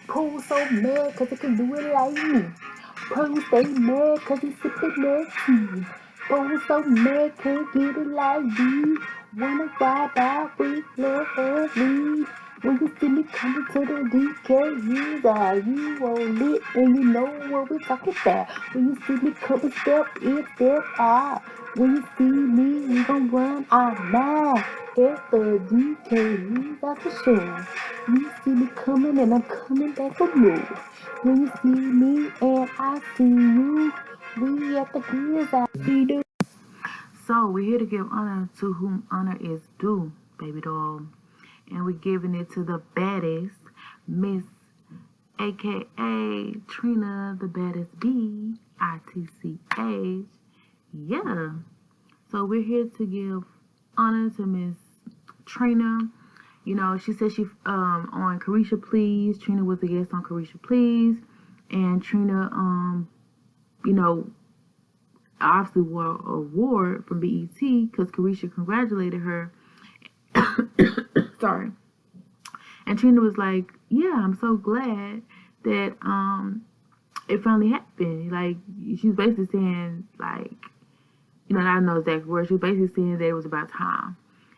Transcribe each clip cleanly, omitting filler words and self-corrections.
Pooh so mad cause he can do it like me. Pooh stay mad cause he sippin' that tea. Pooh so mad can't get it like me. Wanna ride out with lovely. When you see me coming to the DKHizouse, you all lit and you know what we talking about. When you see me coming, step in, step out. When you see me, we gon' run our mile. It's the DKHizouse for sure. You see me coming and I'm coming back for more. When you see me and I see you, we at the Hizzouse. We do. So we're here to give honor to whom honor is due, baby doll. And we're giving it to the baddest, Miss AKA Trina, the baddest BITCH. Yeah. So we're here to give honor to Miss Trina. You know, she said she on Caresha Please. Trina was a guest on Caresha Please. And Trina you know, obviously won an award from BET because Caresha congratulated her. Sorry. And Trina was like, yeah, I'm so glad that it finally happened. Like, she was basically saying, like, you know, I don't know exact words. She was basically saying that it was about time.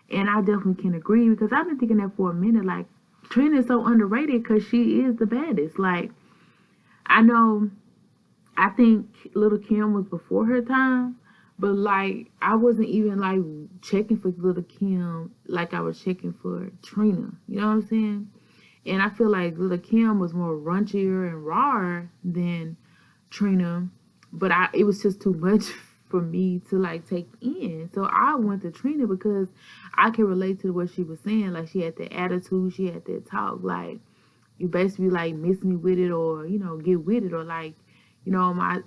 And I definitely can agree because I've been thinking that for a minute. Like, Trina is so underrated because she is the baddest. Like, I know, I think Little Kim was before her time. But, like, I wasn't even, like, checking for Little Kim like I was checking for Trina. You know what I'm saying? And I feel like Little Kim was more raunchier and rawer than Trina. But it was just too much for me to, like, take in. So I went to Trina because I can relate to what she was saying. Like, she had that attitude. She had that talk. Like, you basically, like, miss me with it or, you know, get with it. Or, like, you know, my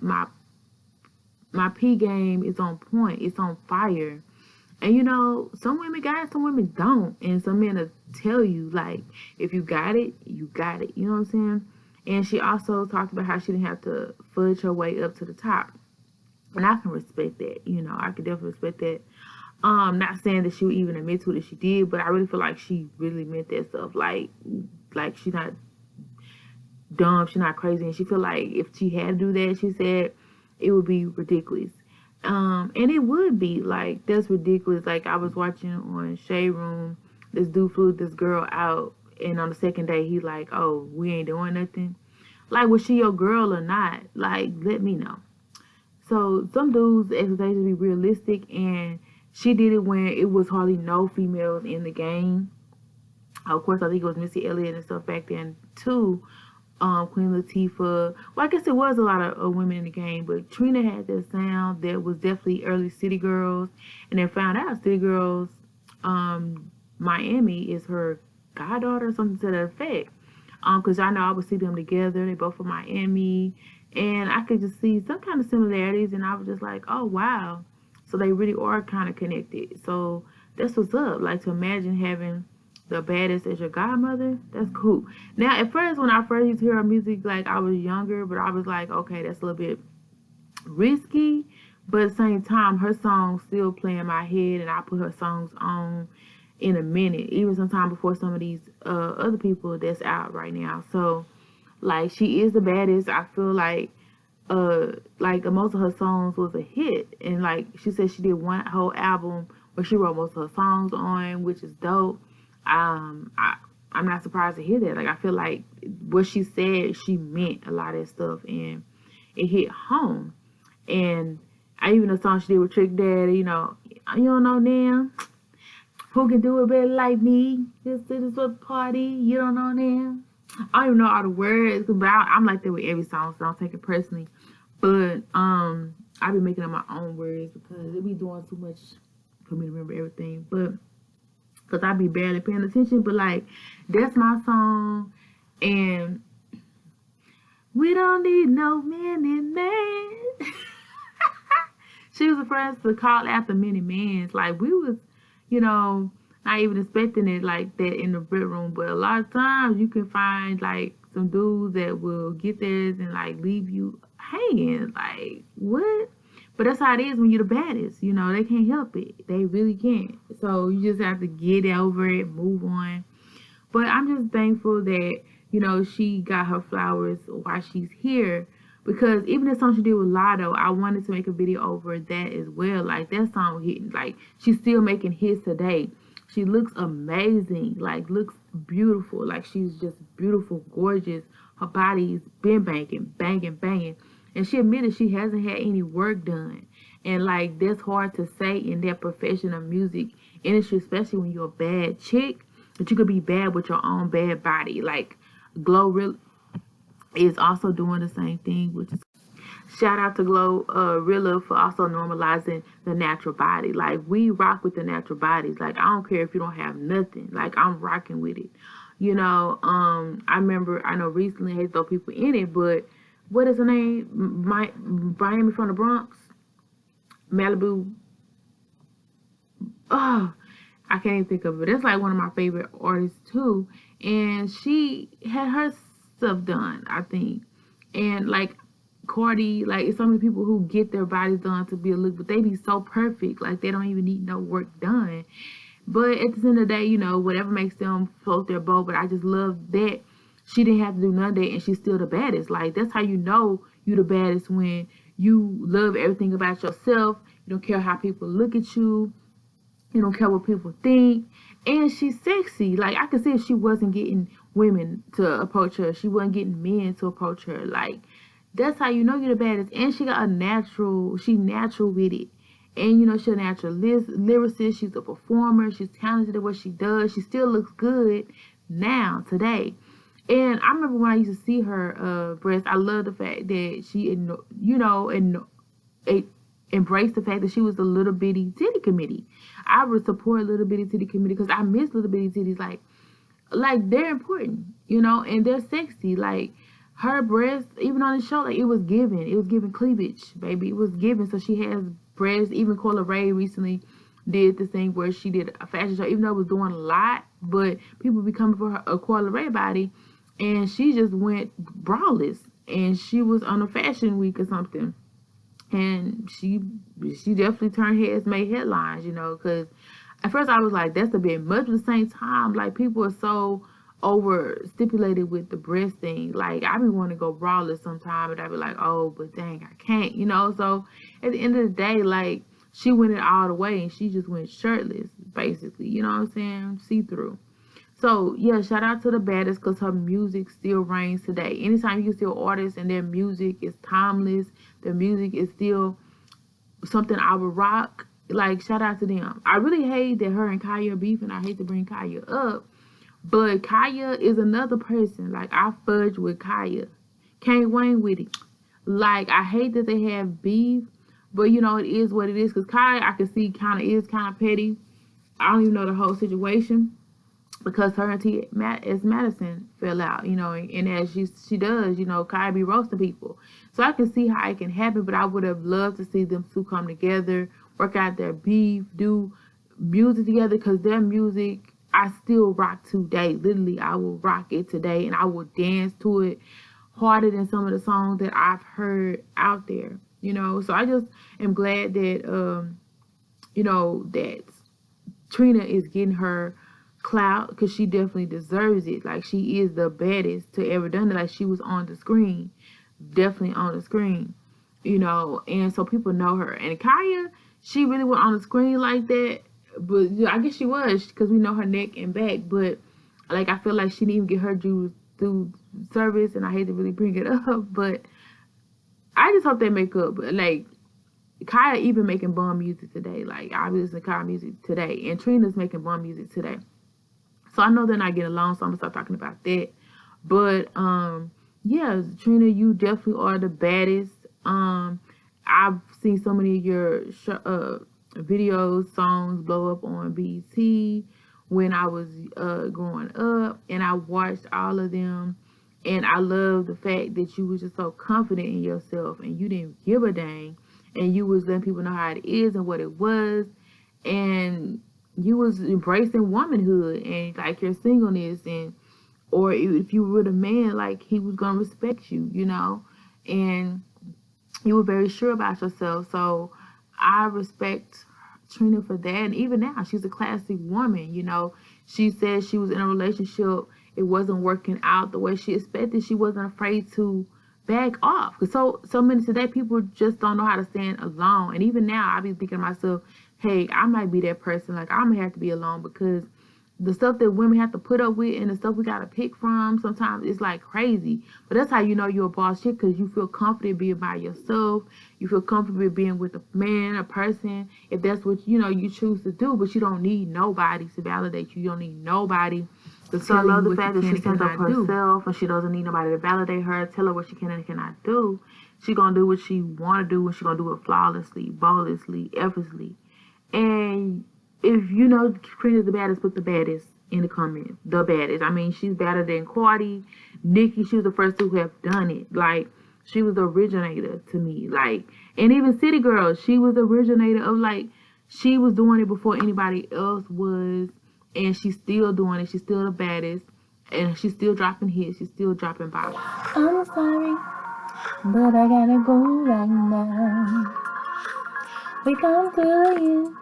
P game is on point. It's on fire. And you know, some women got it, some women don't. And some men will tell you, like, if you got it, you got it. You know what I'm saying? And she also talked about how she didn't have to fudge her way up to the top. And I can respect that. You know, I can definitely respect that. Not saying that she would even admit to it if she did, but I really feel like she really meant that stuff. Like she's not dumb, she's not crazy. And she feel like if she had to do that, she said, it would be ridiculous. And it would be like, that's ridiculous. Like, I was watching on Shade Room, this dude flew this girl out, and on the second day he like, oh, we ain't doing nothing. Like, was she your girl or not? Like, let me know. So some dudes expectations be realistic, and she did it when it was hardly no females in the game. Of course, I think it was Missy Elliott and stuff back then too. Queen Latifah. Well, I guess it was a lot of women in the game, but Trina had that sound that was definitely early City Girls. And then found out City Girls, Miami is her goddaughter or something to that effect. Because I know I would see them together. They both from Miami. And I could just see some kind of similarities. And I was just like, oh, wow. So they really are kind of connected. So that's what's up. Like, to imagine having the baddest as your godmother, that's cool. Now, at first, when I first used to hear her music, like, I was younger, but I was like, okay, that's a little bit risky. But at the same time, her songs still play in my head, and I put her songs on in a minute, even sometime before some of these other people that's out right now. So, like, she is the baddest. I feel like most of her songs was a hit, and like she said, she did one whole album where she wrote most of her songs on, which is dope. I'm not surprised to hear that. Like, I feel like what she said, she meant a lot of that stuff, and it hit home. And I even a song she did with Trick Daddy, you know, you don't know now who can do it better like me. This is a party, you don't know now. I don't even know all the words, but I'm like that with every song, so don't take it personally. But I be making up my own words because it be doing too much for me to remember everything. But because I be barely paying attention, but like, that's my song. And we don't need no many men. She was the first to call after many men. Like, we was, you know, not even expecting it like that in the bedroom. But a lot of times you can find like some dudes that will get theirs and like leave you hanging. Like, what? But that's how it is when you're the baddest. You know, they can't help it. They really can't. So you just have to get over it, move on. But I'm just thankful that you know, she got her flowers while she's here. Because even the song she did with Lotto, I wanted to make a video over that as well. Like, that song hitting. Like, she's still making hits today. She looks amazing. Like, looks beautiful. Like, she's just beautiful, gorgeous. Her body's been banging, banging, banging. And she admitted she hasn't had any work done. And, like, that's hard to say in that profession of music industry, especially when you're a bad chick. But you could be bad with your own bad body. Like, Glow is also doing the same thing, which is shout out to Glorilla for also normalizing the natural body. Like, we rock with the natural bodies. Like, I don't care if you don't have nothing. Like, I'm rocking with it. You know, I know recently I hate to throw people in it, but what is her name? Miami from the Bronx? Malibu. Oh, I can't even think of it. That's like one of my favorite artists too. And she had her stuff done, I think. And like Cardi, like, it's so many people who get their bodies done to be a look, but they be so perfect. Like, they don't even need no work done. But at the end of the day, you know, whatever makes them float their boat. But I just love that she didn't have to do none of that, and she's still the baddest. Like, that's how you know you the baddest, when you love everything about yourself. You don't care how people look at you. You don't care what people think. And she's sexy. Like, I could see if she wasn't getting women to approach her. She wasn't getting men to approach her. Like, that's how you know you're the baddest. And she got she natural with it. And, you know, she's a natural lyricist. She's a performer. She's talented at what she does. She still looks good now, today. And I remember when I used to see her breast, I love the fact that she, embraced the fact that she was a little bitty titty committee. I would support little bitty titty committee because I miss little bitty titties. Like they're important, you know, and they're sexy. Like, her breasts, even on the show, like, it was giving cleavage, baby. It was giving. So she has breasts. Even Cola Ray recently did this thing where she did a fashion show, even though it was doing a lot, but people be coming for her, a Cola Ray body, and she just went braless, and she was on a fashion week or something. And she definitely turned heads, made headlines, you know, because at first I was like, that's a bit much. But at the same time, like, people are so over stipulated with the breast thing. Like, I be wanting to go braless sometime, and I be like, oh, but dang, I can't, you know. So at the end of the day, like, she went it all the way, and she just went shirtless, basically, you know what I'm saying, see-through. So, yeah, shout out to the Baddest, because her music still reigns today. Anytime you see an artist and their music is timeless, their music is still something I would rock, like, shout out to them. I really hate that her and Kaya are beefing. I hate to bring Kaya up, but Kaya is another person. Like, I fudge with Kaya. Can't wang with it. Like, I hate that they have beef, but, you know, it is what it is. Because Kaya, I can see, is kind of petty. I don't even know the whole situation. Because her and T.S. Madison fell out, you know, and as she does, you know, Kaya be roasting people. So I can see how it can happen, but I would have loved to see them two come together, work out their beef, do music together, because their music, I still rock today. Literally, I will rock it today, and I will dance to it harder than some of the songs that I've heard out there, you know. So I just am glad that, you know, that Trina is getting her clout, because she definitely deserves it. Like, she is the baddest to ever done it. Like, she was on the screen, definitely on the screen, you know, and so people know her. And Kaya, she really went on the screen like that, but I guess she was, because we know her neck and back, but like, I feel like she didn't even get her due through service, and I hate to really bring it up, but I just hope they make up. But like, Kaya even making bum music today. Like, I listen to Kaya music today, and Trina's making bum music today. So I know they're not getting along, so I'm gonna start talking about that. But yeah, Trina, you definitely are the baddest. I've seen so many of your videos, songs blow up on BT when I was growing up, and I watched all of them. And I love the fact that you was just so confident in yourself, and you didn't give a dang, and you was letting people know how it is and what it was, and you was embracing womanhood and like your singleness, and or if you were the man, like, he was gonna respect you, you know, and you were very sure about yourself. So I respect Trina for that. And even now, she's a classy woman, you know. She said she was in a relationship it wasn't working out the way she expected, she wasn't afraid to back off. Because so many today people just don't know how to stand alone. And even now, I be thinking to myself, hey, I might be that person. Like, I'm gonna have to be alone, because the stuff that women have to put up with and the stuff we gotta pick from sometimes it's like crazy. But that's how you know you're a boss chick, because you feel confident being by yourself. You feel comfortable being with a man, a person, if that's what you choose to do. But you don't need nobody to validate you. You don't need nobody to So I tell you love the what fact you that can she and stands up cannot for do. herself, and she doesn't need nobody to validate her, tell her what she can and cannot do. She gonna do what she wanna do, and she gonna do it flawlessly, boldlessly, effortlessly. And if you know Trina's the baddest, put the baddest in the comments. The baddest. I mean, she's better than Cardi, Nicki. She was the first to have done it. Like, she was the originator to me. Like, and even City Girls, she was the originator of, like, she was doing it before anybody else was, and she's still doing it. She's still the baddest, and she's still dropping hits. She's still dropping bops. I'm sorry, but I gotta go right now. We come to you,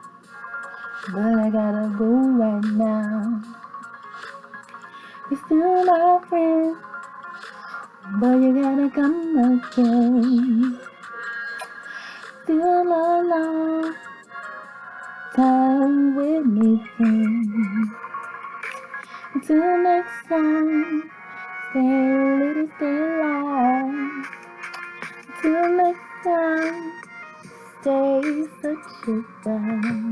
but I gotta go right now. You're still my friend, but you gotta come again. Still a long time with me, friend. Until next time, stay a little, stay alive. Until next time, stay such a guy.